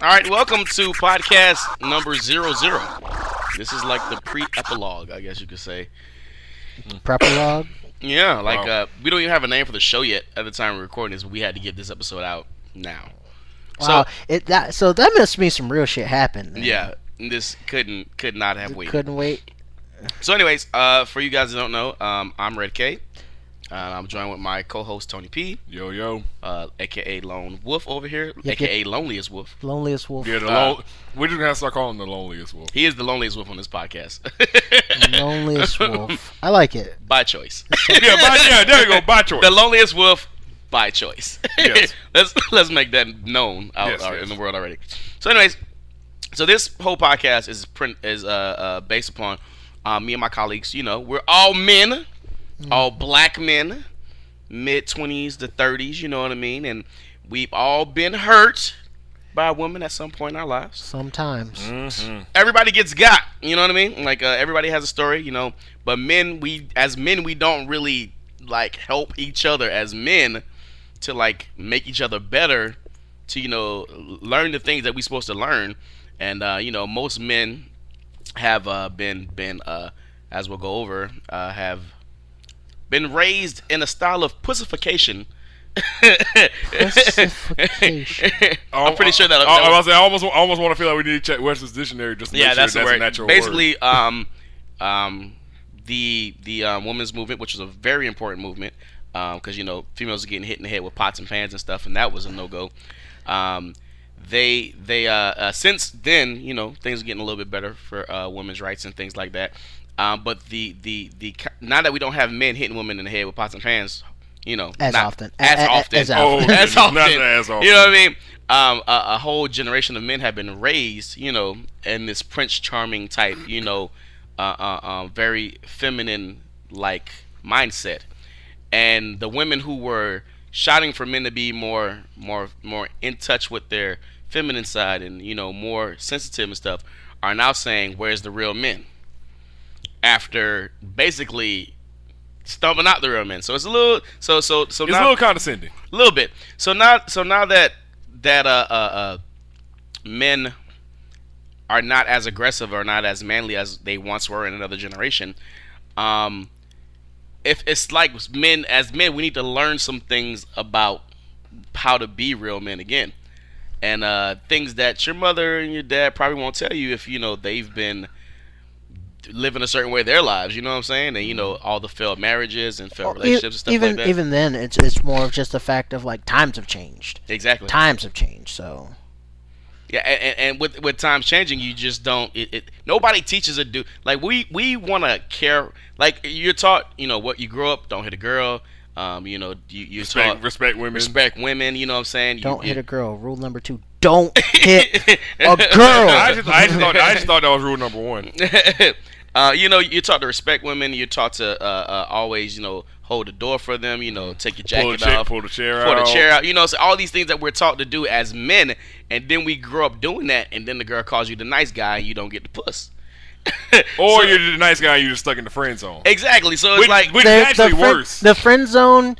All right, welcome to podcast number 00. This is like the pre-epilogue, I guess you could say. Prepalog. Yeah, like Wow. we don't even have a name for the show yet at the time we're recording this, but we had to get this episode out now. Wow. So that must mean some real shit happened. So, Then. yeah, this could not have waited. Couldn't wait. So anyways, for you guys that don't know, I'm Red K. I'm joined with my co-host Tony P, Yo. aka Lone Wolf over here, Yep, aka Loneliest Wolf. Loneliest wolf. Yeah, we just have to start calling him the loneliest wolf. He is the loneliest wolf on this podcast. Loneliest wolf. I like it. By choice. There you go, by choice. The loneliest wolf by choice. Yes. let's make that known out Yes. in the world already. So anyways, so this whole podcast is based upon me and my colleagues. You know, we're all men, all black men, mid-20s to 30s. You know what I mean? And we've all been hurt by a woman at some point in our lives. Sometimes. Mm-hmm. Everybody gets got. You know what I mean? Like everybody has a story. You know, but as men, we don't really like help each other as men to like make each other better, to learn the things that we're supposed to learn. And most men have been as we'll go over, have been raised in a style of pussification. Pussification. I'm pretty sure that. I almost want to feel like we need to check Webster's dictionary just to make sure That's that's the word. a natural Basically, word. The women's movement, which was a very important movement, because females are getting hit in the head with pots and pans and stuff, and that was a no go. They since then, things are getting a little bit better for women's rights and things like that. But the now that we don't have men hitting women in the head with pots and pans, As not often. as often, As often. as Not often, as often. you know what I mean? A whole generation of men have been raised, in this Prince Charming type, very feminine like mindset, and the women who were shouting for men to be more in touch with their feminine side and more sensitive and stuff are now saying, "Where's the real men?" After basically stumping out the real men. So it's a little It's now, a little condescending. a little bit. So now that men are not as aggressive or not as manly as they once were in another generation, if it's like as men, we need to learn some things about how to be real men again, and things that your mother and your dad probably won't tell you if they've been living a certain way their lives. You know what I'm saying? And all the failed marriages and failed relationships and stuff like that. Even then, it's more of just the fact of like times have changed. Exactly. Times have changed. So. Yeah, and with times changing, you just don't. Nobody teaches a dude like we want to care. Like you're taught, what you grow up. Don't hit a girl. You taught Respect women. respect women. You know what I'm saying? Don't hit a girl. Rule number 2. Don't hit a girl. I just thought that was rule number one. You're taught to respect women. You're taught to always, hold the door for them. Take your jacket off, Pull the chair pull out. the chair out. So all these things that we're taught to do as men, and then we grow up doing that, and then the girl calls you the nice guy, and you don't get the puss. Or So- you're the nice guy and you're just stuck in the friend zone. Exactly. So it's like which is actually worse. The friend zone,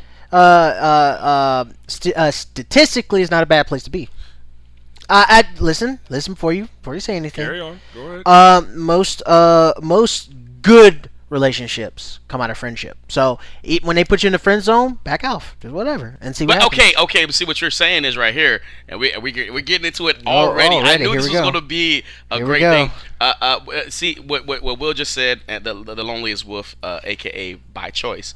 statistically, is not a bad place to be. Listen before you say anything. Carry on. Go ahead. Most good relationships come out of friendship. So when they put you in the friend zone, back off, just whatever, and see what But happens. okay. But see what you're saying is right here, and we're getting into it already. I already. knew Here this we was go. going to be a Here we great go. thing. See what Will just said, and the loneliest wolf, aka by choice.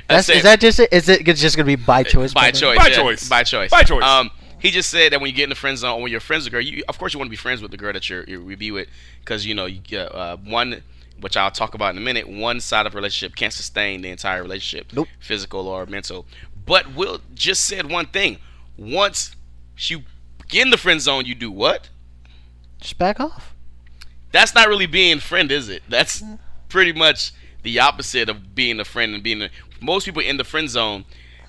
Is it just gonna be by choice? By brother? choice. By yeah, choice. By choice. By choice. He just said that when you get in the friend zone, or when you're friends with a girl, of course you want to be friends with the girl that you be with, because you get one, which I'll talk about in a minute. One side of a relationship can't sustain the entire relationship, Nope. physical or mental. But Will just said one thing: once you get in the friend zone, you do what? Just back off. That's not really being friend, is it? That's pretty much the opposite of being a friend and being. Most people in the friend zone,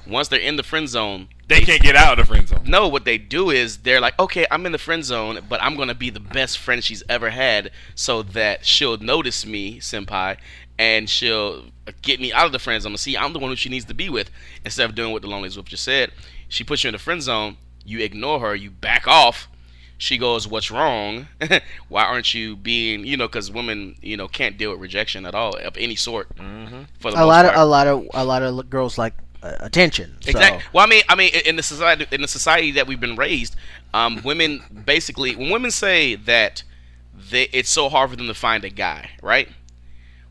once they're in the friend zone, They can't get out of the friend zone. no, what they do is they're like, okay, I'm in the friend zone, but I'm gonna be the best friend she's ever had, so that she'll notice me, senpai, and she'll get me out of the friend zone. See, I'm the one who she needs to be with, instead of doing what the lonely Wolf just said. She puts you in the friend zone. you ignore her, you back off. She goes, "What's wrong? Why aren't you being, because women, can't deal with rejection at all of any sort. For the A most lot of part. a lot of girls like attention. So. Exactly. Well, I mean, in the society that we've been raised, women basically, when women say that it's so hard for them to find a guy, right?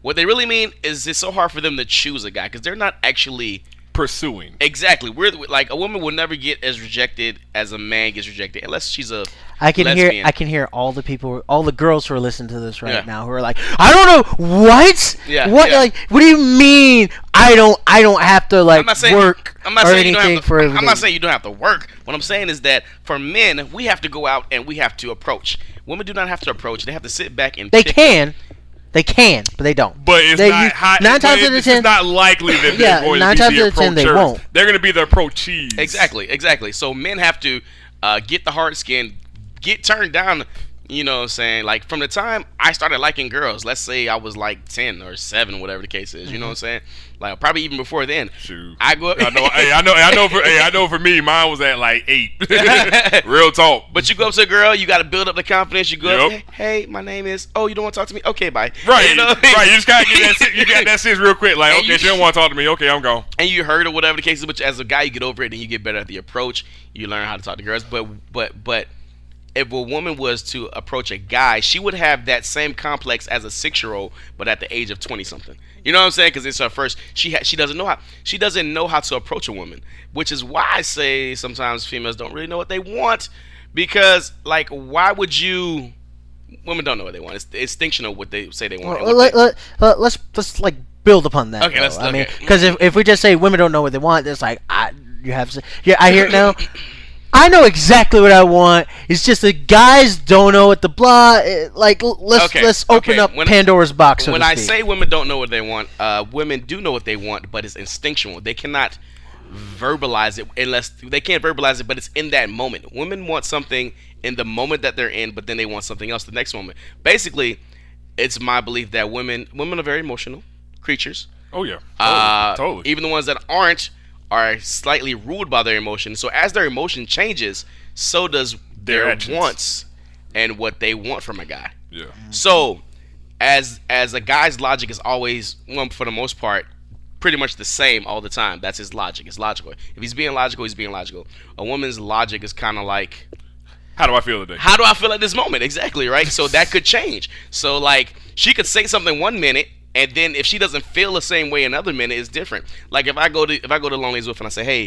What they really mean is it's so hard for them to choose a guy because they're not actually Pursuing. exactly. We're like a woman will never get as rejected as a man gets rejected unless she's a I can lesbian. hear all the people, all the girls who are listening to this right Yeah. now who are like, I don't know what. Yeah, What yeah. like? What do you mean? I don't have to like I'm not saying work I'm not or saying you don't anything have to, for I'm everything. not saying you don't have to work. What I'm saying is that for men, we have to go out and we have to approach. Women do not have to approach. They have to sit back and They pick. can, but they don't. But it's They- not you- high. 9 times out of it's 10 not likely that Yeah, they're going 9 to times be the out of 10 they approachers. won't. They're going to be the approachees. Exactly. So men have to get the hard skin, get turned down. You know what I'm saying? Like from the time I started liking girls, let's say I was like 10 or 7, whatever the case is. You know what I'm saying? Like probably even before then. Shoot. I go up. I know. For me, mine was at like 8. Real talk. But you go up to a girl, you got to build up the confidence. You go up, Yep. hey, my name is. Oh, you don't want to talk to me? Okay, bye. Right, You know what I mean? right. You just gotta get that. You got that sense real quick. Like, And okay, you- she don't want to talk to me. Okay, I'm gone. And you heard or whatever the case is. But as a guy, you get over it and you get better at the approach. You learn how to talk to girls. But if a woman was to approach a guy, she would have that same complex as a 6-year-old, but at the age of 20 something. You know what I'm saying? Because it's her first. She doesn't know how to approach a woman, which is why I say sometimes females don't really know what they want. Because like, why would you? Women don't know what they want. It's the extinction of what they say they want. and Well, what they- let's like build upon that. Okay, though. let's- I mean, okay. because if we just say women don't know what they want, it's like I hear it now. I know exactly what I want. It's just the guys don't know what the blah. Let's open okay. up When- Pandora's box. So when to I speak. say women don't know what they want, women do know what they want, but it's instinctual. They cannot verbalize it unless they can't verbalize it, but it's in that moment. Women want something in the moment that they're in, but then they want something else the next moment. Basically, it's my belief that women are very emotional creatures. Oh yeah. Totally. Even the ones that aren't are slightly ruled by their emotions. So as their emotion changes, so does Their their actions. wants and what they want from a guy. Yeah. So, as a guy's logic is always, well, for the most part, pretty much the same all the time. That's his logic. It's logical. If he's being logical, he's being logical. A woman's logic is kind of like, How do I feel today? how do I feel at this moment? Exactly, right? So that could change. So like, she could say something one minute, and then if she doesn't feel the same way another minute, it's different. Like if I go to Lonely's Wolf and I say, hey,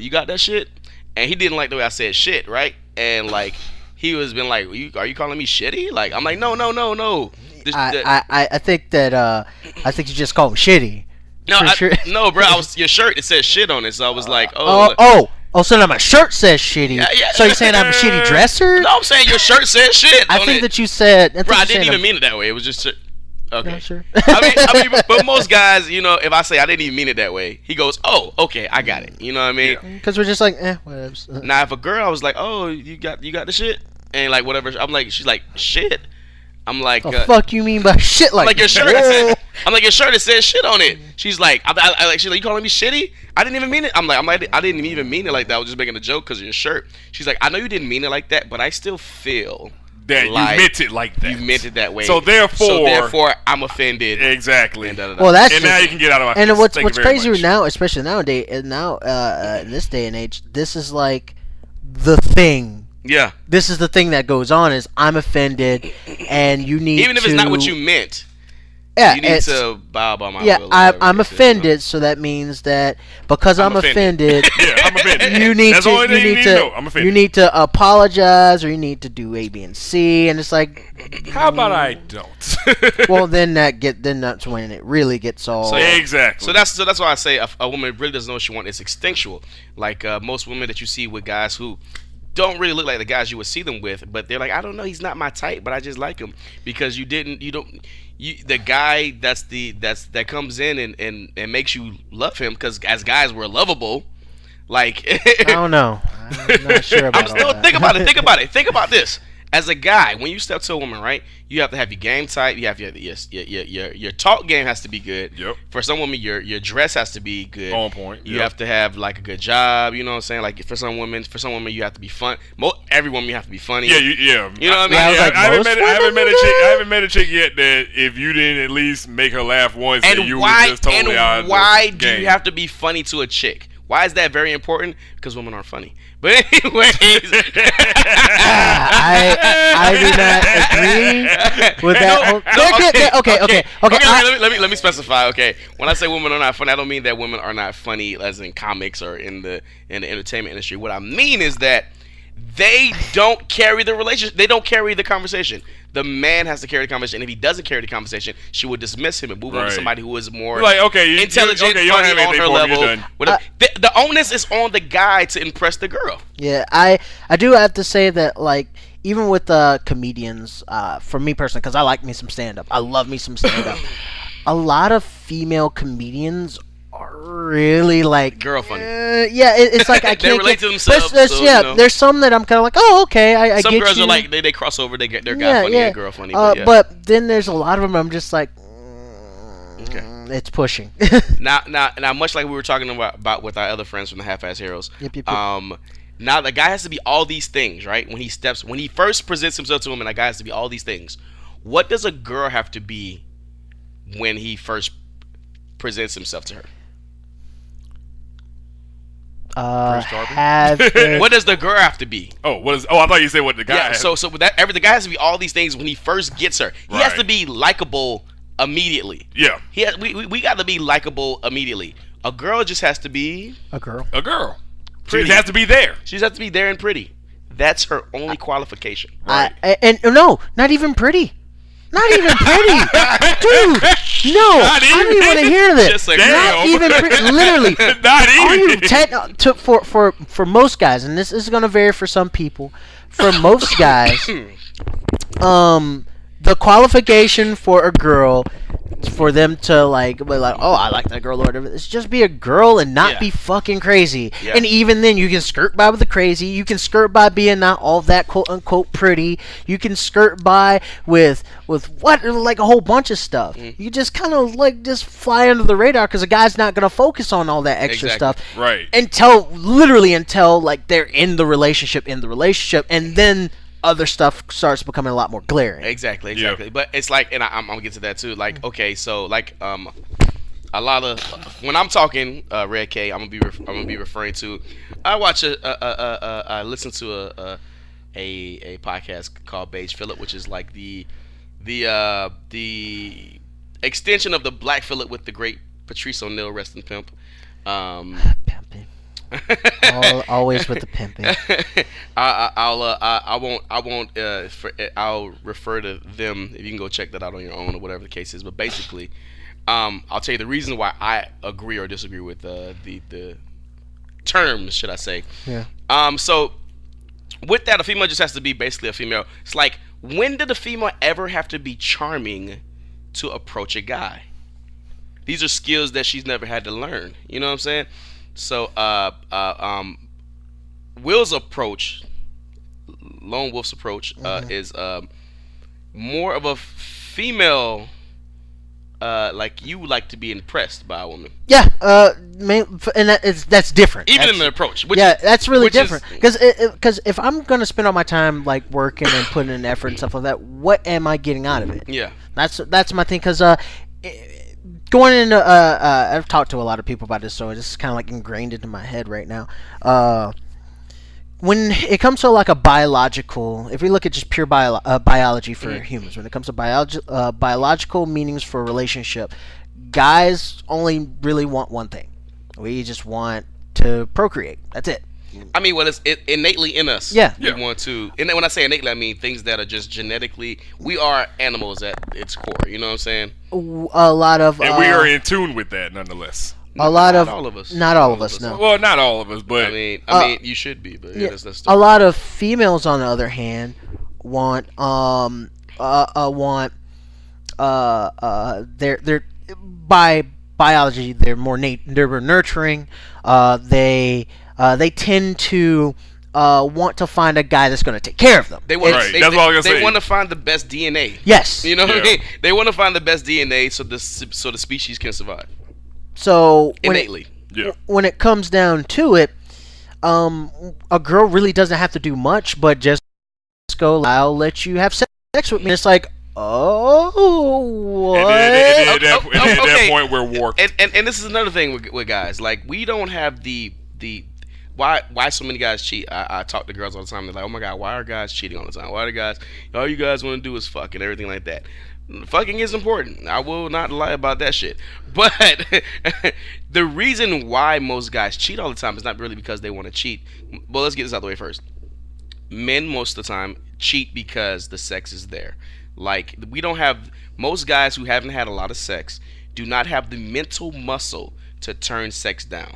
you got that shit? And he didn't like the way I said shit, right? And like, he was been like, are you calling me shitty? Like, I'm like, no. I think that I think you just called him shitty. No, For sure. no, bro. Your shirt, it says shit on it, so I was like, So now my shirt says shitty. Yeah. So you're saying I'm a shitty dresser? No, I'm saying your shirt says shit. I on think it. that you said. Bro, I didn't even mean it that way. It was just okay. Yeah, sure. I mean, but most guys, if I say I didn't even mean it that way, he goes, "Oh, okay, I got it." You know what I mean? Because we're just like, whatever. Now, if a girl, I was like, "Oh, you got the shit," and like whatever, I'm like, she's like, "Shit." I'm like, The fuck you mean by shit like? I'm like your shirt. Whoa. I'm like your shirt. It says shit on it. She's like, she's like, you calling me shitty? I didn't even mean it. I'm like, I didn't even mean it like that. I was just making a joke because of your shirt. She's like, I know you didn't mean it like that, but I still feel That like you meant it like that. you meant it that way. So therefore, I'm offended. exactly. And da-da-da. Well, that's And now you can get out of my and face. what's Thank you very crazy much. now, especially nowadays, in this day and age, this is like the thing. Yeah. This is the thing that goes on is I'm offended, and you need Even if to, it's not what you meant, yeah, you need it's- to bow by my yeah, will. or whatever I'm the case is, offended, so that means that because I'm offended, Yeah, I'm offended. you need That's to the only thing you need to know. I'm offended. you need to apologize, or you need to do A, B, and C, and it's like, How about I don't? well, then that's when it really gets all. So, yeah. Exactly. So that's why I say a woman really doesn't know what she wants. It's instinctual. Like most women that you see with guys who don't really look like the guys you would see them with, but they're like, I don't know, he's not my type, but I just like him because the guy that comes in and makes you love him because as guys we're lovable. Like I don't know. I'm not sure about I'm still all that. think about it. Think about this. as a guy, when you step to a woman, right, you have to have your game tight. You have your talk game has to be good. Yep. For some women, your dress has to be good. On point. You Yep. have to have like a good job. You know what I'm saying? Like for some women, you have to be fun. Every woman you have to be funny. Yeah, You know what I mean? I was like, I haven't most met, I haven't women met a do chick. I that? haven't met a chick yet that if you didn't at least make her laugh once, And that you why? was just totally out And of why the do game. you have to be funny to a chick? Why is that very important? Because women aren't funny. But anyways, I do not agree with that. Let me specify. Okay, when I say women are not funny, I don't mean that women are not funny as in comics or in the entertainment industry. What I mean is that they don't carry the relationship. They don't carry the conversation. The man has to carry the conversation. If he doesn't carry the conversation, she would dismiss him and move on to Right. somebody who is more Like, okay, intelligent, okay, you don't funny, have on anything her for me, level. you're done. Whatever. The onus is on the guy to impress the girl. Yeah, I do have to say that, like, even with comedians, for me personally, because I like me some stand-up. I love me some stand-up. A lot of female comedians are really like Girl funny. Yeah, it's like I They can't relate to get- themselves, There's, so, yeah, you know. there's some that I'm kind of like, oh, okay, I Some get girls you. are like they cross over. They get their guy funny and girl funny. But then there's a lot of them. I'm just like, Okay. it's pushing. Now, much like we were talking about with our other friends from the Half-Ass Heroes. Yep. Now the guy has to be all these things, right? When he first presents himself to a woman, that guy has to be all these things. What does a girl have to be when he first presents himself to her? Have What does the girl have to be? Oh, what is? Oh, I thought you said what the guy. Yeah. So with that, the guy has to be all these things when he first gets her. He has Right. to be likable immediately. Yeah, We got to be likable immediately. A girl just has to be. a girl. a girl. She Pretty. just has to be there. She just has to be there and pretty. That's her only qualification. And no, not even pretty. Not even pretty, dude. No, Not I don't even even. want to hear this. Just like Not Damn. even pretty. Literally, Not are you even. for most guys, and this is gonna vary for some people. For most guys, the qualification for a girl, for them to be like, oh, I like that girl or whatever, it's just be a girl and not Yeah. be fucking crazy. Yeah. And even then, you can skirt by with the crazy. You can skirt by being not all that quote unquote pretty. You can skirt by with what, like a whole bunch of stuff. You just kind of just fly under the radar because a guy's not gonna focus on all that extra Exactly. stuff Right. until like they're in the relationship, and then other stuff starts becoming a lot more glaring. Exactly. Yeah. But it's like, and I'm gonna get to that too. Like, okay, so like, a lot of when I'm talking Red K, I'm gonna be referring to. I watch I listen to a podcast called Beige Phillip, which is like the extension of the Black Phillip with the great Patrice O'Neal, rest in pimp. Pimping. Always with the pimping. I'll refer to them if you can go check that out on your own or whatever the case is. But basically, I'll tell you the reason why I agree or disagree with the terms, should I say? Yeah. So with that, a female just has to be basically a female. It's like, when did a female ever have to be charming to approach a guy? These are skills that she's never had to learn. You know what I'm saying? So, Will's approach, Lone Wolf's approach, is more of a female. Like, you like to be impressed by a woman, Yeah. And that's different. even That's- in the approach. Which yeah, that's really which is- different. Because if I'm gonna spend all my time like working and putting in effort and stuff like that, what am I getting out of it? Yeah. That's my thing. Because going into I've talked to a lot of people about this, so it's kind of like ingrained into my head right now. When it comes to like a biological, if we look at just pure biology for humans, when it comes to biological meanings for a relationship, guys only really want one thing. We just want to procreate. That's it. I mean, well, it's innately in us. Yeah. We want to, and then when I say innately, I mean things that are just genetically. We are animals at its core. You know what I'm saying? A lot of And we are in tune with that, nonetheless. a lot Not of all of us. Not all of us. No. Well, not all of us, but I mean, you should be, but yeah, that's A lot of females, on the other hand, want they're by biology they're more nurturing. They tend to want to find a guy that's going to take care of them. They want. Right, They, that's what I was gonna they say. want to find the best DNA. Yes. You know what I Yeah. mean? They want to find the best DNA so the species can survive So innately. Yeah. when it comes down to it, a girl really doesn't have to do much, but just go, I'll let you have sex with me. It's like, oh, what? And then at that Okay. point, we're warped. And this is another thing with guys. Like, we don't have the why so many guys cheat. I talk to girls all the time. They're like, oh my god, why are guys cheating all the time? Why are guys, all you guys want to do is fuck and everything like that. Fucking is important. I will not lie about that shit. But the reason why most guys cheat all the time is not really because they want to cheat. Well, let's get this out of the way first. Men most of the time cheat because the sex is there. Like, we don't have, most guys who haven't had a lot of sex do not have the mental muscle to turn sex down.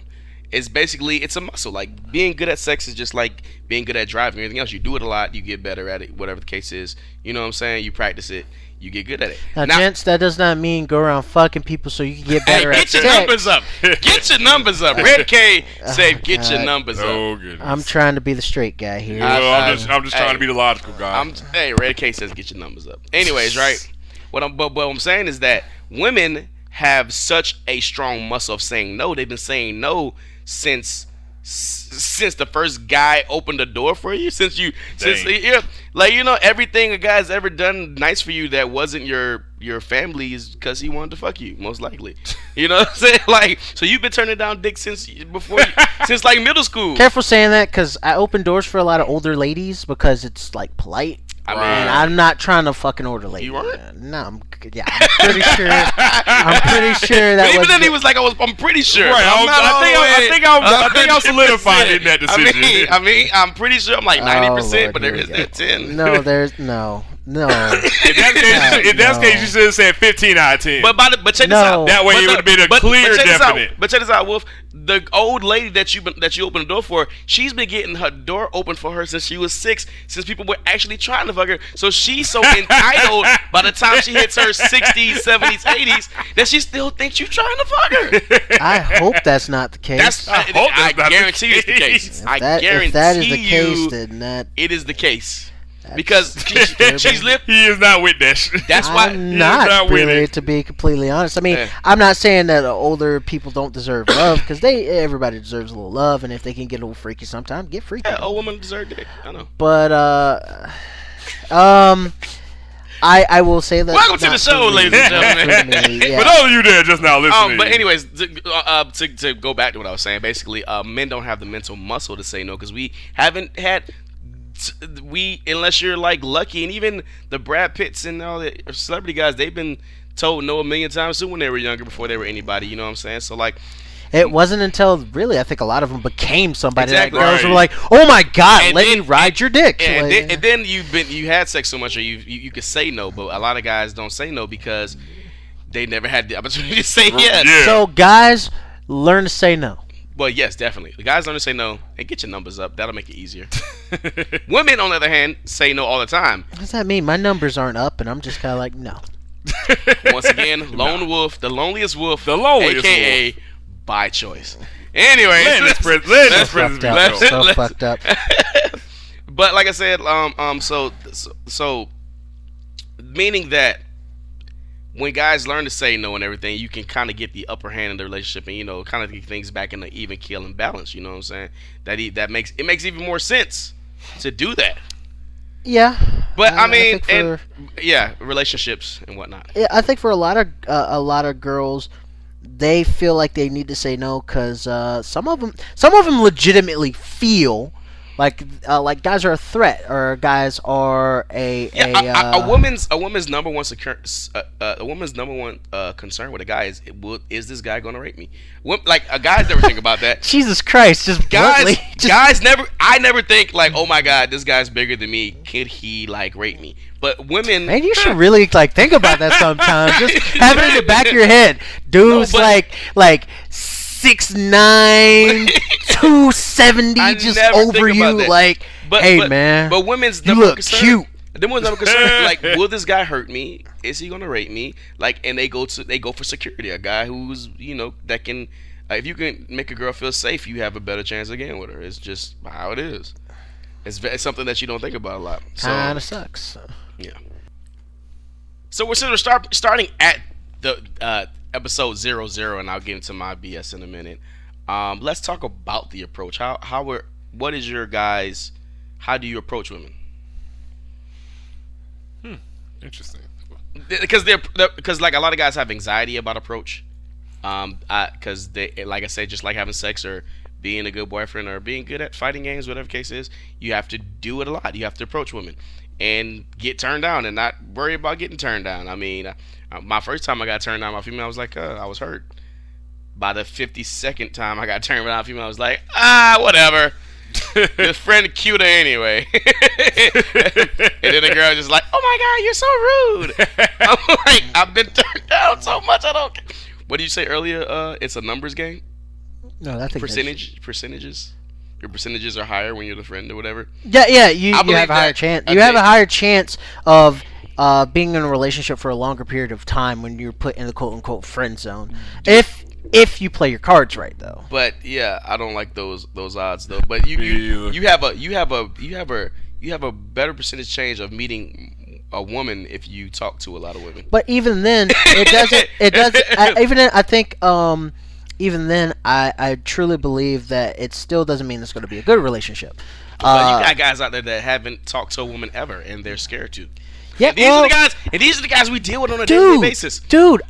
It's basically, it's a muscle. Like, being good at sex is just like being good at driving or anything else. You do it a lot, you get better at it, whatever the case is. You know what I'm saying? You practice it, you get good at it. Now, gents, that does not mean go around fucking people so you can get better Hey, at get your sex. numbers up. Get your numbers up. Red K said, get your God. numbers up. Oh goodness. I'm trying to be the straight guy here. Well, I'm just trying hey. to be the logical guy. Hey, Red K says get your numbers up. Anyways, right? What I'm saying is that women have such a strong muscle of saying no. They've been saying no since the first guy opened the door for you. Since like, you know, everything a guy's ever done nice for you that wasn't your family is because he wanted to fuck you, most likely. You know what I'm saying? Like, so you've been turning down dick since since like middle school. Careful saying that, because I open doors for a lot of older ladies because it's like polite. I mean, And I'm not trying to fucking older lady. You weren't? No, I'm pretty sure. I'm pretty sure that But even was. then, he was like, I'm pretty sure. Right, I'm not all the way- I think I'm solidified in that decision. I mean, I'm pretty sure I'm like 90%, but there Lord, is here we that go. 10. No, there's no. In that case, you should have said 15 out of 10. But check this No. out. That way it would have been a clear check this definite. out. But check this out, Wolf. The old lady that you opened the door for, she's been getting her door open for her since she was 6, since people were actually trying to fuck her. So she's so entitled by the time she hits her 60s, 70s, 80s that she still thinks you're trying to fuck her. I hope that's not the case. I guarantee you it's the case. I guarantee if that is the case, you then that. it is the case. Because disturbing. she's lived. He is not with that shit. That's why. I'm not not with really, it. to be completely honest. I mean, Yeah. I'm not saying that older people don't deserve love, because everybody deserves a little love, and if they can get a little freaky sometimes, get freaky. Yeah, old woman deserved dick. I know. But I will say that. Welcome to the show, ladies and gentlemen. Yeah. For those of you that are just now listening. But anyways, to go back to what I was saying, basically, men don't have the mental muscle to say no because we haven't had. Unless you're like lucky, and even the Brad Pitts and all the celebrity guys, they've been told no a million times too when they were younger, before they were anybody. You know what I'm saying? So like, It wasn't until really I think a lot of them became somebody Exactly. that girls Right. were like, "Oh my God, And let then- me ride your dick." and, Like, then you had sex so much, or you could say no, but a lot of guys don't say no because they never had the opportunity to say yes. Yeah. So guys, learn to say no. Well, yes, definitely. The guys learn to say no and get your numbers up. That'll make it easier. Women, on the other hand, say no all the time. What does that mean? My numbers aren't up, and I'm just kind of like, no. Once again, lone wolf, the loneliest wolf, The loneliest aka by choice. Anyways, Letting this let's- prison Fucked up. let's- So let's- fucked up. but like I said, so meaning that when guys learn to say no and everything, you can kind of get the upper hand in the relationship, and kind of get things back in the even keel and balance. You know what I'm saying? That makes even more sense to do that. Yeah. But I mean, think relationships and whatnot. Yeah, I think for a lot of girls, they feel like they need to say no because some of them legitimately feel like guys are a threat or guys are a woman's number one concern with a guy is this guy gonna rape me? Like a guy's never think about that. Jesus Christ, just bluntly, I never think like, oh my god, this guy's bigger than me. Could he like rape me? But women, Man, you should really like think about that sometimes. Just have it in the back of your head. Dude's No, but- like 6'9", 270, I just never think over about you. that. Like, hey man, But women's you never look concerned. cute. Them ones never concerned. Like, will this guy hurt me? Is he gonna rape me? Like, and they go for security. A guy who's that can. If you can make a girl feel safe, you have a better chance of getting with her. It's just how it is. It's something that you don't think about a lot. So, Kind of sucks. yeah. So we're starting at the episode 00, and I'll get into my BS in a minute. Let's talk about the approach. What is your guys? How do you approach women? Interesting. Because like a lot of guys have anxiety about approach. Because they, like I said, just like having sex or being a good boyfriend or being good at fighting games, whatever the case is, you have to do it a lot. You have to approach women and get turned down and not worry about getting turned down. I mean, my first time I got turned down by a female, I was like, I was hurt. By the 52nd time I got turned down by a female, I was like, whatever. This friend cuter anyway. And then the girl just like, oh my God, you're so rude. I'm like, I've been turned down so much, I don't care. What did you say earlier? It's a numbers game? No, I think Percentages? Your percentages are higher when you're the friend or whatever? Yeah, you have believe a higher that. chance. I You have a think- higher chance of being in a relationship for a longer period of time when you're put in the quote unquote friend zone. If you play your cards right, though. But yeah, I don't like those odds though. But you have a better percentage change of meeting a woman if you talk to a lot of women. But even then, it doesn't. Even then, I think. Even then, I truly believe that it still doesn't mean it's going to be a good relationship. But you got guys out there that haven't talked to a woman ever, and they're scared to. Yeah, And these are the guys we deal with on a daily basis. Dude,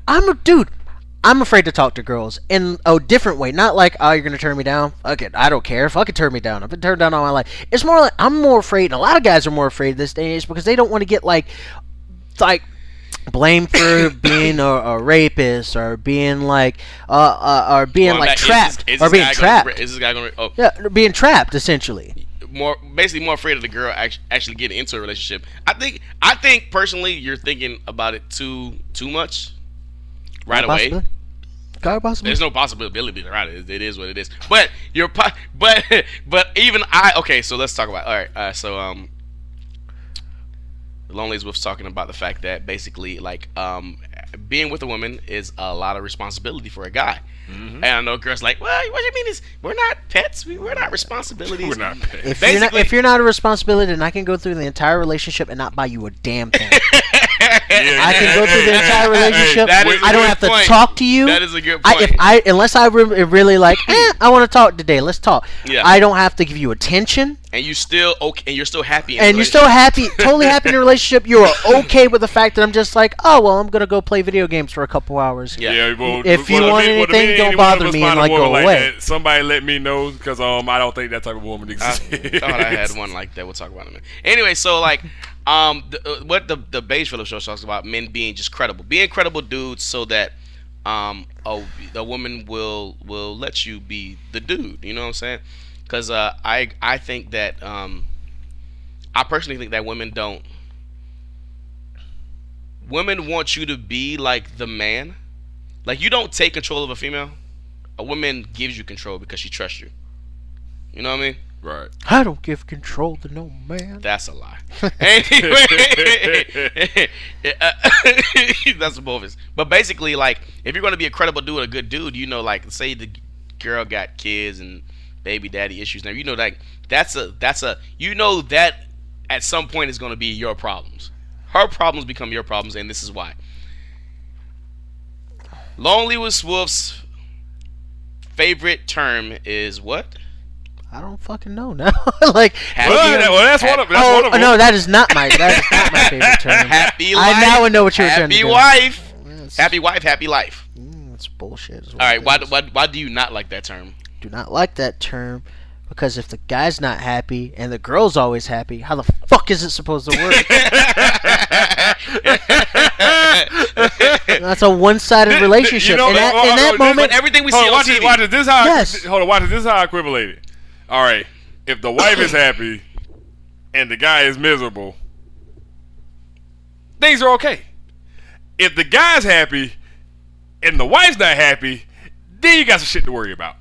I'm afraid to talk to girls in a different way. Not like, oh, you're gonna turn me down. Fuck it, I don't care. Fucking turn me down. I've been turned down all my life. It's more like I'm more afraid. And a lot of guys are more afraid this day and age because they don't want to get like blamed for being a rapist or being like trapped or being trapped. Is this guy gonna? Oh, Yeah, being trapped essentially. basically more afraid of the girl actually getting into a relationship. I think personally, you're thinking about it too much right away. Possibly. There's no possibility around it. It is what it is. But even okay. So let's talk about. All right. Lonely's was talking about the fact that basically like being with a woman is a lot of responsibility for a guy. Mm-hmm. And I know girls like, well, what do you mean is we're not pets? We're not responsibilities. We're not pets. If you're not a responsibility, then I can go through the entire relationship and not buy you a damn thing. I can go through the entire relationship. I don't have to talk to you. That is a good point. Unless I really like, I want to talk today. Let's talk. Yeah. I don't have to give you attention. And you still okay, and you're still happy. And you're still happy, totally happy in a relationship. You're okay with the fact that I'm just like, oh well, I'm gonna go play video games for a couple hours. Yeah. If you want anything, don't bother me and like go away. Somebody let me know because I don't think that type of woman exists. I thought I had one like that. We'll talk about it in a minute. Anyway, so like, what the Beige Phillips show talks about men being just credible, being credible dudes, so that the woman will let you be the dude. You know what I'm saying? Because I think that I personally think that women want you to be like the man. Like you don't take control of a female. A woman gives you control because she trusts you. You know what I mean? Right. I don't give control to no man. That's a lie. Anyway, that's both is. But basically, like, if you're gonna be a credible dude, a good dude, you know, like, say the girl got kids and baby daddy issues. Now, you know, like, that's a you know that at some point is gonna be your problems. Her problems become your problems, and this is why. Lonely with Wolf's favorite term is what? I don't fucking know now. Like, that's one of them. no, that is not my favorite term. Happy life. I now know what you're trying to Happy do. wife. Yes. Happy wife, happy life. That's bullshit. Is what All right, it is. why do you not like that term? Do not like that term because if the guy's not happy and the girl's always happy, how the fuck is it supposed to work? That's a one-sided relationship. You know, in that moment, But everything we see on watch TV. this how Yes. hold on, watch this how I equivalent it. All right, if the wife is happy and the guy is miserable, things are okay. If the guy's happy and the wife's not happy, then you got some shit to worry about.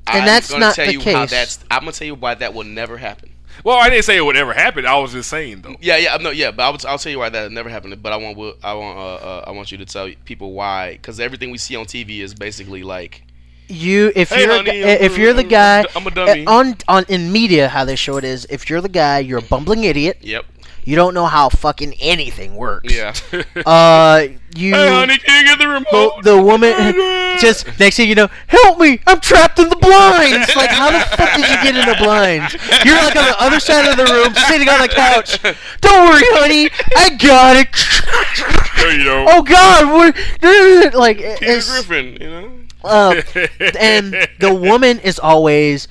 And that's not the case. I'm gonna tell you why that will never happen. Well, I didn't say it would ever happen. I was just saying though. But I'll tell you why that will never happen. But I want you to tell people why, because everything we see on TV is basically like if Hey, you're honey, if you're the guy I'm a dummy. on in media, how they show it is, if you're the guy, you're a bumbling idiot. Yep. You don't know how fucking anything works. Yeah. You. Hey, honey, can you get the remote? The woman just next thing you know, help me! I'm trapped in the blinds. Like, how the fuck did you get in the blinds? You're like on the other side of the room, sitting on the couch. Don't worry, honey, I got it. No, you don't. Oh God, what? Like, Peter it's, Griffin, you know. and the woman is always,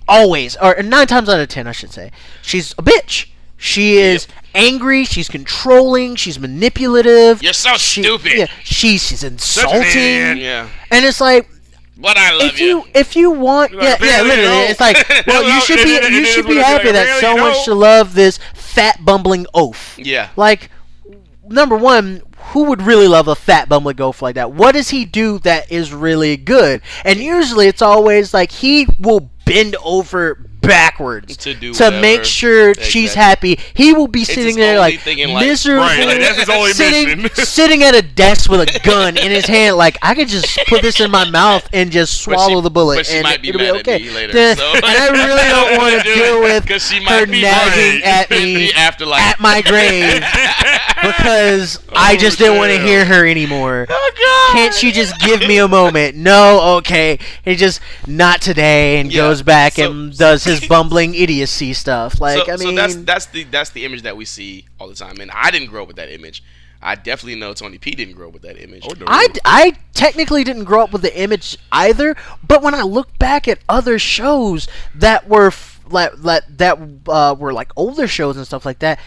always, or 9 times out of 10, I should say, she's a bitch. She is angry. She's controlling. She's manipulative. You're so stupid. Yeah, she's insulting. idiot. Yeah. And it's like, But I love if you want, Like, yeah, really, literally, no. it's like, well, you should be It is what it is, happy like, that really, someone no. should love this fat bumbling oaf. Yeah. Like, number one, who would really love a fat bumbling oaf like that? What does he do that is really good? And usually it's always like he will bend over backwards To do to whatever. make sure she's Exactly. happy. He will be his sitting there only like thing in life. miserable, Right, like, that's his only sitting, mission. sitting at a desk with a gun in his hand. Like, I could just put this in my mouth and just But swallow she- the bullet, but she and might be it'll mad be at okay. me later, Then- so- and I really don't want to Do it, deal with 'cause she her might be nagging right. at In me the afterlife. at my grave because I just didn't want to damn. hear her anymore. Oh God. Can't she just give me a moment? No, okay. He just not today and Yeah, goes back so- and does his bumbling idiocy stuff. Like, so, I mean, so that's the image that we see all the time, and I didn't grow up with that image. I definitely know Tony P didn't grow up with that image. Oh, no. I technically didn't grow up with the image either, but when I look back at other shows that were were like older shows and stuff like that,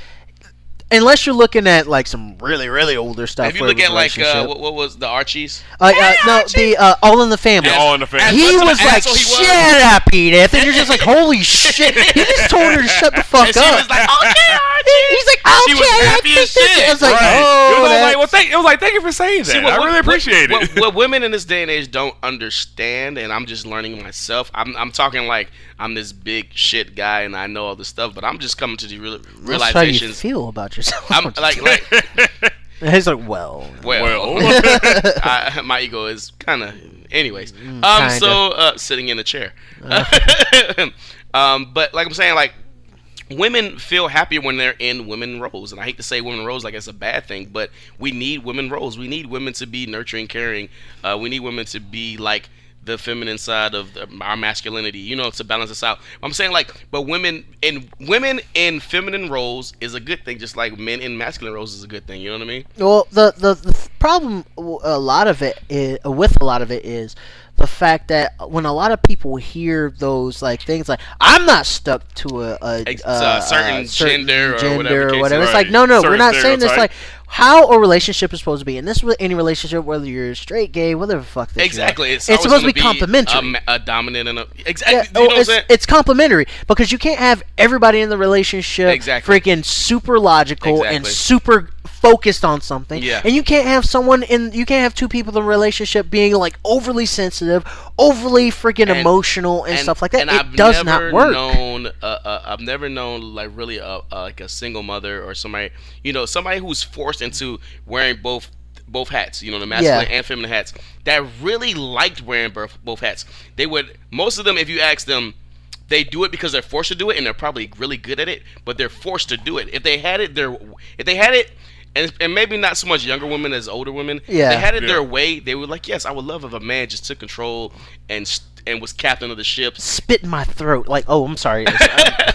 unless you're looking at like some really really older stuff. If you where it look was at like relationship. what was the Archies? No, the All in the Family. Yeah, All in the Family. He As much of was an like, asshole he was. shut up, Edith. And you're just like, holy shit. He just told her to shut the fuck And up. she was like, okay, Archie. He's like, okay. She was happy I as think shit. I was like, Right. oh, it was that's- like, well, thank you for saying that. See, I really appreciate it. What women in this day and age don't understand, and I'm just learning myself. I'm talking like I'm this big shit guy, and I know all this stuff, but I'm just coming to the That's how you realizations. feel about yourself. I'm like He's like, well. my ego is kind of, anyways. Kinda. So sitting in a chair. But like I'm saying, like women feel happier when they're in women roles, and I hate to say women roles like it's a bad thing, but we need women roles. We need women to be nurturing, caring. We need women to be like the feminine side of our masculinity, you know, to balance us out. I'm saying like, but women in feminine roles is a good thing, just like men in masculine roles is a good thing. You know what I mean? Well, the problem with a lot of it is the fact that when a lot of people hear those like things like, I'm not stuck to a certain gender or whatever the case whatever. is. It's like, Right. no, we're Certain not saying this. stereotype. Like, how a relationship is supposed to be, and this with any relationship, whether you're straight, gay, whatever the fuck. That Exactly. You are, It's it's always supposed to be gonna complementary. A dominant and a exactly. Yeah, you know what I'm saying? it's complementary because you can't have everybody in the relationship Exactly. freaking super logical and Exactly. super focused on something. Yeah. And you can't have you can't have two people in a relationship being like overly sensitive, overly freaking emotional and stuff like that. And It I've does never not work. I've never known like really like a single mother or somebody, you know, somebody who's forced into wearing both hats, you know, the masculine and feminine hats, that really liked wearing both hats. They would, most of them, if you ask them, they do it because they're forced to do it, and they're probably really good at it, but they're forced to do it. If they had it, and maybe not so much younger women as older women, Yeah. they had it Yeah. their way, they were like, yes, I would love if a man just took control and was captain of the ship. Spit in my throat. Like, oh, I'm sorry.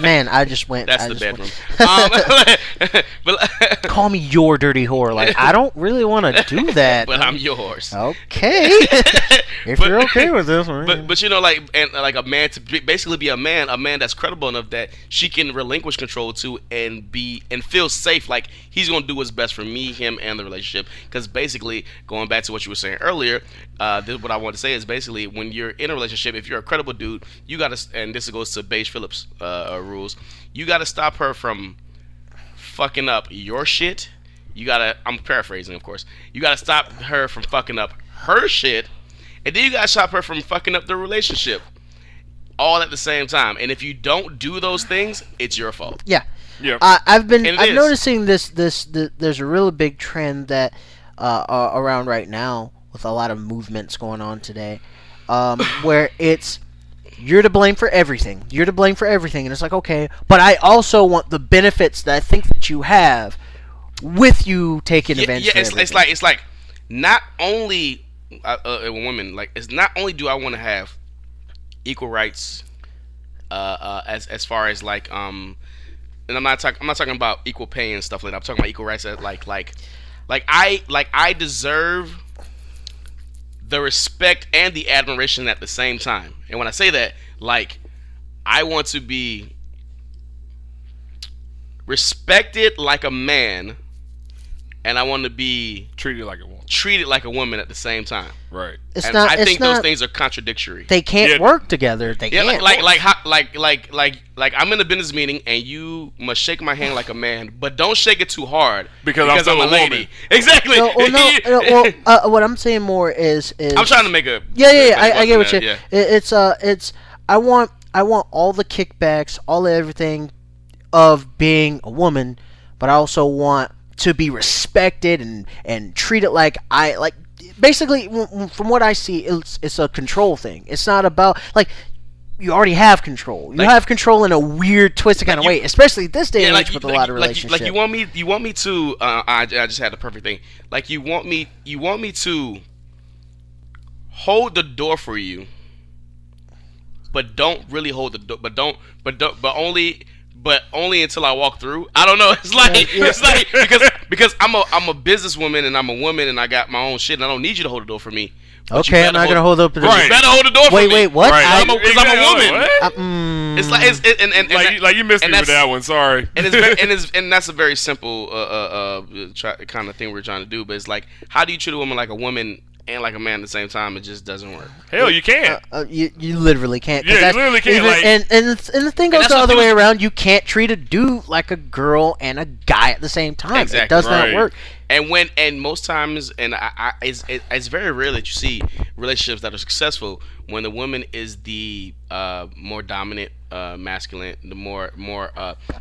Man, I just went. That's I the just bedroom. Went, call me your dirty whore. Like, I don't really want to do that. but I'm yours. Okay. If you're okay with this one. But you know, like, and like a man to basically be a man that's credible enough that she can relinquish control to and feel safe, like he's gonna do what's best for me, him, and the relationship. Because basically, going back to what you were saying earlier, what I want to say is basically when you're in a relationship, if you're a credible dude, you gotta, and this goes to Beige Phillips rules, you gotta stop her from fucking up your shit. You gotta, I'm paraphrasing, of course. You gotta stop her from fucking up her shit. And then you gotta stop her from fucking up the relationship, all at the same time. And if you don't do those things, it's your fault. Yeah. Yeah. I'm And noticing this. There's a really big trend that around right now with a lot of movements going on today, where it's you're to blame for everything. You're to blame for everything, and it's like, okay, but I also want the benefits that I think that you have with you taking advantage. Yeah, for everything. it's like not only a woman, like it's not only do I want to have equal rights, as far as like and I'm not talking about equal pay and stuff like that. I'm talking about equal rights as like I deserve the respect and the admiration at the same time. And when I say that, like, I want to be respected like a man, and I want to be treated like a woman. treated like a woman at the same time. Right. It's And not. I it's think not, those things are contradictory. They can't Yeah. work together. They Yeah, can't. like I'm in a business meeting and you must shake my hand like a man, but don't shake it too hard Because I'm still I'm a a lady. woman. Exactly. No, what I'm saying more is I'm trying to make a Yeah. I get what you. yeah. It's I want all the kickbacks, all of everything of being a woman, but I also want to be respected and treated like I like. Basically, from what I see, it's a control thing. It's not about like. You already have control. You Like- have control in a weird, twisted kind of way, especially this day and age with a lot of relationships. Like you want me to. I just had the perfect thing. Like you want me to hold the door for you, but don't really hold the door. But only until I walk through. I don't know. It's like Yeah. it's like because I'm a businesswoman and I'm a woman and I got my own shit and I don't need you to hold the door for me. But you Okay, I'm better not gonna hold up the You Right. better hold the door for me. Wait, what? Right. Because I'm a woman. What? It's like Like you missed and me with that's- that one. Sorry. and it's very, and that's a very simple kind of thing we're trying to do. But it's like, how do you treat a woman like a woman and like a man at the same time? It just doesn't work. Hell, you can't. You literally can't. 'cause Yeah, you that's literally can't, even- like- and the thing goes that's the what other way dudes- around. You can't treat a dude like a girl and a guy at the same time. Exactly. It does Right. not work. And most times, and it's very rare that you see relationships that are successful when the woman is the more dominant, masculine, the more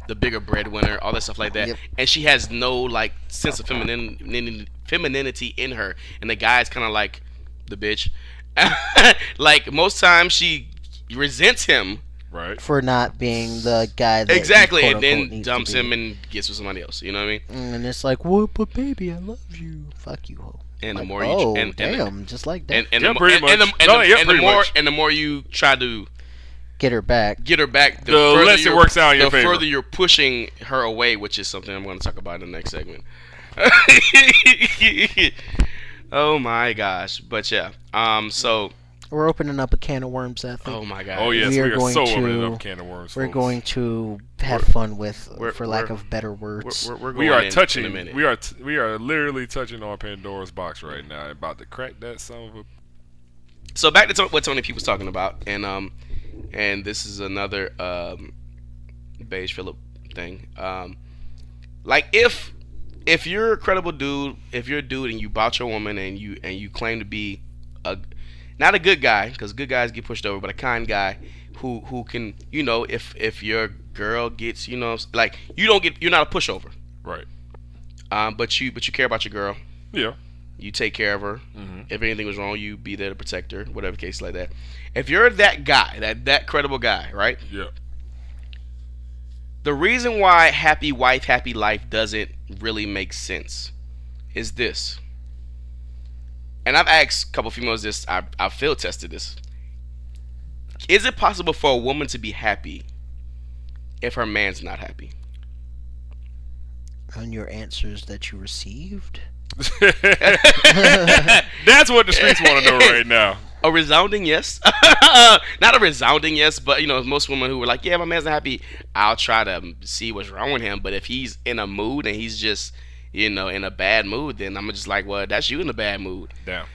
the bigger breadwinner, all that stuff like that, Yep. and she has no like sense of femininity in her, and the guy's kind of like the bitch. Like most times, she resents him. Right. For not being the guy that he, Exactly, quote, and unquote, then needs to dumps be. him and gets with somebody else. You know what I mean? And it's like, well, but baby, I love you. Fuck you, ho. And the Like, more you oh, and damn, just like that. and Yeah, the, pretty and, and, much. the, and, No, the, yeah, and the pretty more much. and the more you try to Get her back. get her back, The less it works out in your the favor. further you're pushing her away, which is something I'm going to talk about in the next segment. Oh my gosh! But yeah, so We're opening up a can of worms. I think. oh my god. Oh yes, We we are are going so to- opening up a can of worms. We're folks. going to have fun with, we're- for lack we're- of better words. We're We going are in touching. in a minute. We are literally touching on Pandora's box right now. About to crack that son of a. So back to what Tony P was talking about, and this is another Beige Phillip thing. Like if you're a credible dude, if you're a dude and you bought your woman and you claim to be not a good guy, because good guys get pushed over, but a kind guy who can, you know, if your girl gets, you know, like you're not a pushover, Right. but you care about your girl. Yeah. You take care of her. Mhm. If anything was wrong, you be there to protect her, whatever case like that. If you're that guy, that credible guy, right? Yeah. The reason why happy wife, happy life doesn't really make sense is this. And I've asked a couple females this. I've field tested this. Is it possible for a woman to be happy if her man's not happy? On your answers that you received. That's what the streets want to know right now. A resounding yes. Not a resounding yes, but you know, most women who were like, yeah, my man's not happy, I'll try to see what's wrong with him. But if he's in a mood and he's just, you know, in a bad mood, then I'm just like, well, that's you in a bad mood. Damn.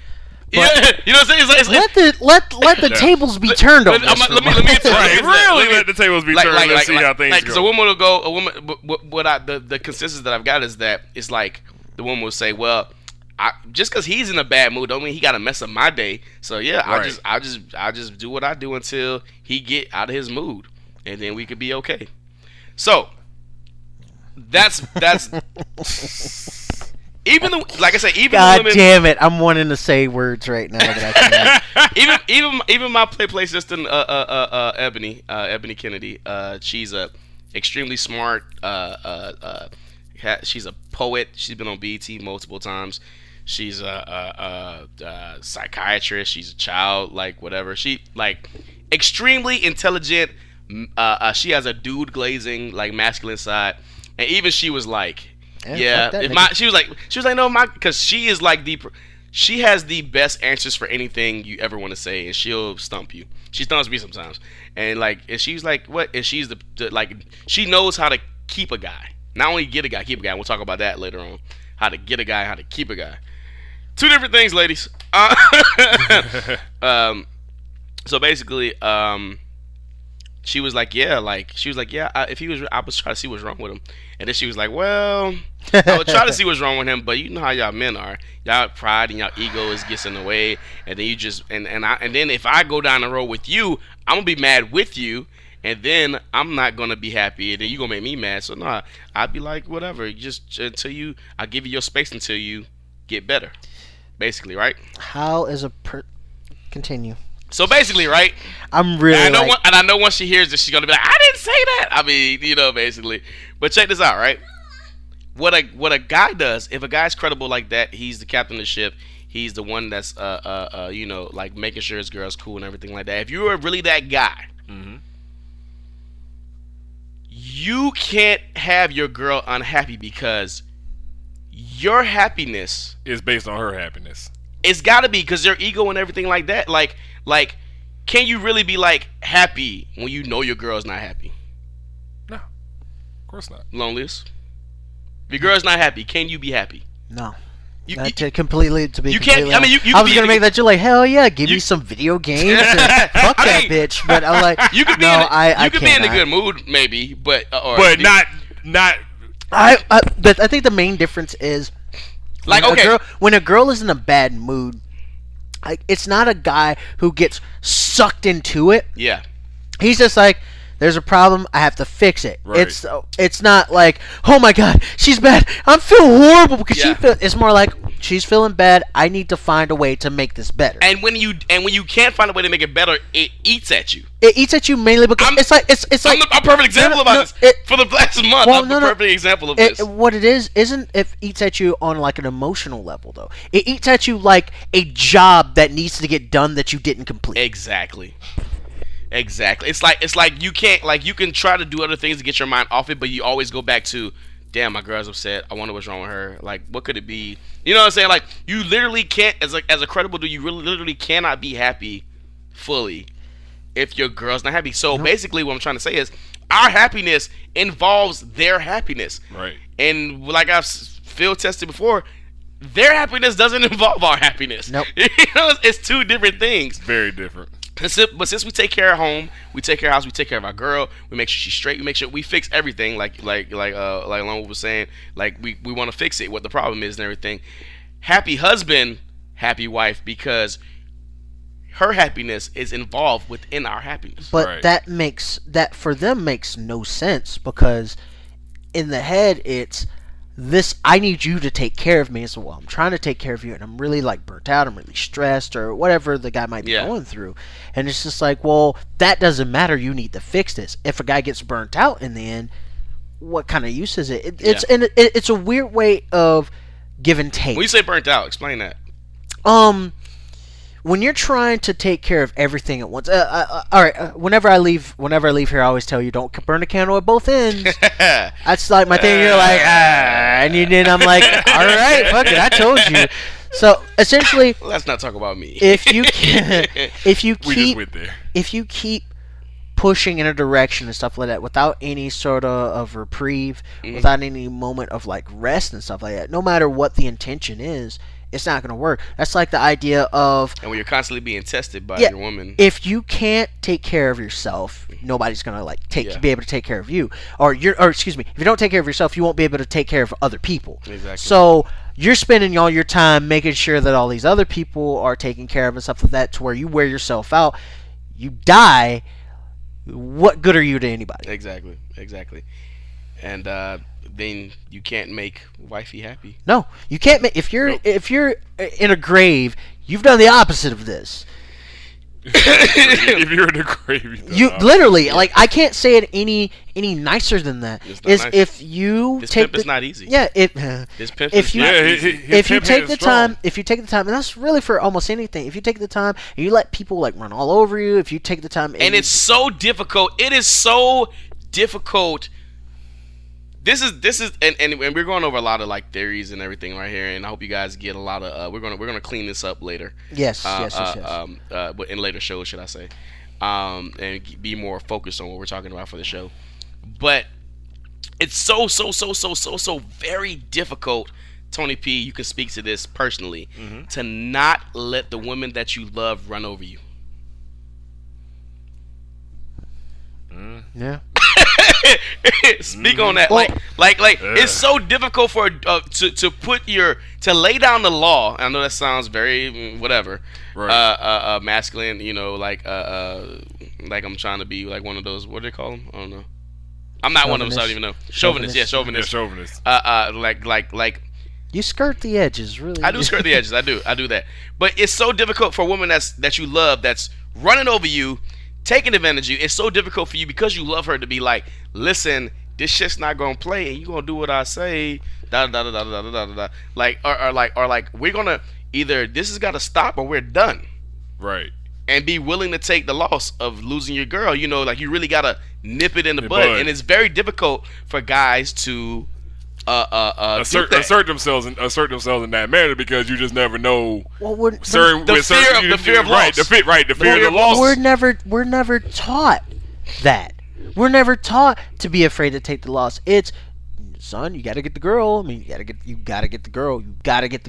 Yeah, you know what I'm saying? Let the Yeah. tables be turned on Let this. me get to it. Right. Let me- Really let the tables be turned. Let's see how things Because go. a woman will go. A woman. The consensus that I've got is that it's like the woman will say, well, just because he's in a bad mood don't mean he got to mess up my day. So yeah, Right. I'll just do what I do until he get out of his mood, and then we could be okay. So that's Even like I said, even God the women, damn it! I'm wanting to say words right now that I can't. even my play assistant, Ebony Kennedy. She's a extremely smart. She's a poet. She's been on BET multiple times. She's a psychiatrist. She's a child, like whatever. She like extremely intelligent. She has a dude glazing like masculine side, and even she was like, yeah. She was like no, because she is like she has the best answers for anything you ever want to say, and she'll stump you. She stumps me sometimes, and like, and she's like, what? And she's the like, she knows how to keep a guy. Not only get a guy, keep a guy. We'll talk about that later on. How to get a guy, how to keep a guy. Two different things, ladies. So basically, she was like, yeah, if he was, I was trying to see what's wrong with him, and then she was like, well, I would try to see what's wrong with him, but you know how y'all men are, y'all pride and y'all ego gets in the way, and then you just, and then if I go down the road with you, I'm gonna be mad with you, and then I'm not gonna be happy, and then you gonna make me mad. So no, I'd be like, whatever, just until I give you your space until you get better, basically, right? How is continue? So basically, right? I'm really. And I know once she hears this, she's gonna be like, "I didn't say that." I mean, basically. But check this out, right? What a guy does, if a guy's credible like that, he's the captain of the ship. He's the one that's like making sure his girl's cool and everything like that. If you are really that guy, you can't have your girl unhappy because your happiness is based on her happiness. It's got to be because their ego and everything like that. Like, can you really be like happy when you know your girl's not happy? No, of course not. Loneliest. If your girl's not happy, can you be happy? No. You completely. You can't. I mean, I was gonna make that. You're like, hell yeah, give me some video games. And fuck that bitch. But I'm like, you could be. No, you could be in a good mood, maybe, but not. I think the main difference is. Like, when a girl is in a bad mood, it's not a guy who gets sucked into it. Yeah. He's just like, there's a problem, I have to fix it. Right. It's not like, oh my god, she's bad, I'm feeling horrible because it's more like, she's feeling bad, I need to find a way to make this better. And when you can't find a way to make it better, it eats at you. It eats at you mainly because it's like I'm a perfect example about this. For the last month, I'm a perfect example of this. What it isn't it eats at you on like an emotional level though. It eats at you like a job that needs to get done that you didn't complete. Exactly. It's like you can't, like, you can try to do other things to get your mind off it, but you always go back to, damn, my girl's upset. I wonder what's wrong with her. Like, what could it be? You know what I'm saying? Like, you literally can't, as a credible dude, you really literally cannot be happy fully if your girl's not happy. So basically, what I'm trying to say is, our happiness involves their happiness. Right. And like I've field tested before, their happiness doesn't involve our happiness. Nope. It's two different things. Very different. But since we take care of home, we take care of house, we take care of our girl, we make sure she's straight, we make sure we fix everything, like Lone was saying, like we want to fix it, what the problem is and everything. Happy husband, happy wife, because her happiness is involved within our happiness. But that for them makes no sense, because in the head it's this, I need you to take care of me. So, well, I'm trying to take care of you, and I'm really like burnt out, I'm really stressed, or whatever the guy might be going through. And it's just like, well, that doesn't matter. You need to fix this. If a guy gets burnt out in the end, what kind of use is it? It's a weird way of give and take. When you say burnt out, explain that. When you're trying to take care of everything at once, all right. Whenever I leave here, I always tell you, don't burn the candle at both ends. That's like my thing. You're like, and then I'm like, all right, fuck it, I told you. So essentially, let's not talk about me. If you keep pushing in a direction and stuff like that without any sort of reprieve, without any moment of like rest and stuff like that, no matter what the intention is, it's not going to work. That's like the idea of... And when you're constantly being tested by your woman... If you can't take care of yourself, nobody's going to be able to take care of you. Or excuse me, if you don't take care of yourself, you won't be able to take care of other people. Exactly. So you're spending all your time making sure that all these other people are taken care of and stuff like that, to where you wear yourself out. You die. What good are you to anybody? Exactly. and then you can't make wifey happy. No, you can't make if you're Nope. if you're in a grave, you've done the opposite of this. If you're in the grave, You literally like I can't say it any nicer than that. It's not Is nice. if you This take pimp is not easy. Yeah, This pimp if is you- not Yeah, easy. if you his take hand the is strong. time, and that's really for almost anything. If you take the time and you let people like run all over you, if you take the time And it's so difficult. It is so difficult. This is and we're going over a lot of like theories and everything right here, and I hope you guys get a lot of we're gonna clean this up later. yes, But in later shows, should I say, and be more focused on what we're talking about for the show. But it's so very difficult. Tony P, you can speak to this personally, to not let the women that you love run over you. yeah. Speak on that. Well- Like it's so difficult for to put to lay down the law. I know that sounds very whatever, Right. masculine. You know, like I'm trying to be like one of those. What do they call them? I don't know. I'm not one of them. So I don't even know. Chauvinist. Yeah, Chauvinist. chauvinist. Chauvinist. Like You skirt the edges, really. I do skirt the edges. I do that. But it's so difficult for a woman that you love that's running over you, taking advantage of you. It's so difficult for you because you love her to be like, listen, this shit's not gonna play, and you gonna do what I say. Da da da da da da da da. Like or like we're gonna either this has got to stop or we're done. Right. And be willing to take the loss of losing your girl. You know, like you really gotta nip it in the bud. bud. And it's very difficult for guys to assert themselves in that manner because you just never know. Well, we're Certain the with certain- fear of- you- the fear of right, loss. the fear of the loss. we're never taught that. We're never taught to be afraid to take the loss. It's son, you gotta get the girl. I mean, you gotta get the girl. You gotta get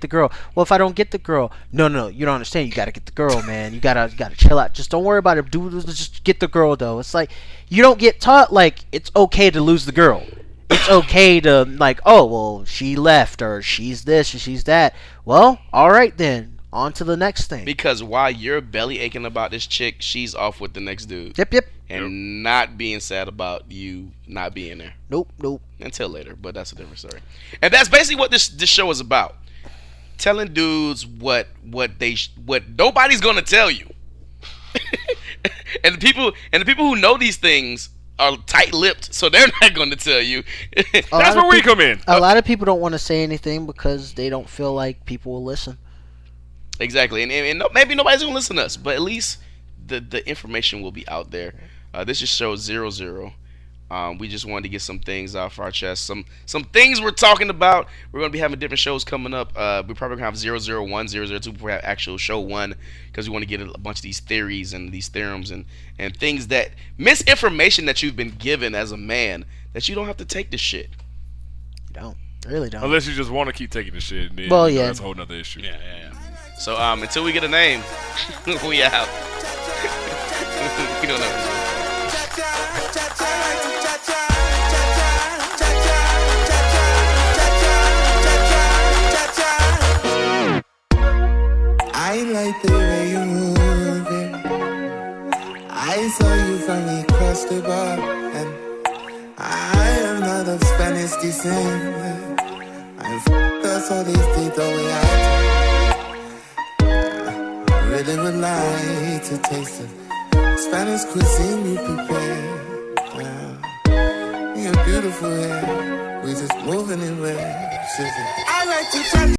the girl. Well, if I don't get the girl, no, you don't understand. You gotta get the girl, man. You gotta chill out. Just don't worry about it. Just get the girl, though. It's like you don't get taught like it's okay to lose the girl. It's okay to like, oh well, she left or she's this or she's that. Well, all right then. On to the next thing. Because while you're belly aching about this chick, she's off with the next dude. Yep. And not being sad about you not being there. Nope. Until later, but that's a different story. And that's basically what this show is about. Telling dudes what nobody's gonna tell you. and the people who know these things are tight-lipped, so they're not going to tell you. That's where we come in. A lot of people don't want to say anything because they don't feel like people will listen. Exactly, and maybe nobody's gonna listen to us, but at least the information will be out there. This is show 00. We just wanted to get some things off our chest. Some things we're talking about. We're gonna be having different shows coming up. We're probably gonna have 001, 002 before we have actual show 1, because we want to get a bunch of these theories and these theorems and things that misinformation that you've been given as a man that you don't have to take this shit. You don't. Really don't. Unless you just want to keep taking the shit, and then Well, yeah. that's a whole nother issue. Yeah. So until we get a name, we out. We don't know. I like the way you move it. I saw you from across the bar, and I am not of Spanish descent. I that's all these things the way I really would like to taste the Spanish cuisine you prepare. You're beautiful hair, we just moving in red. I like to touch.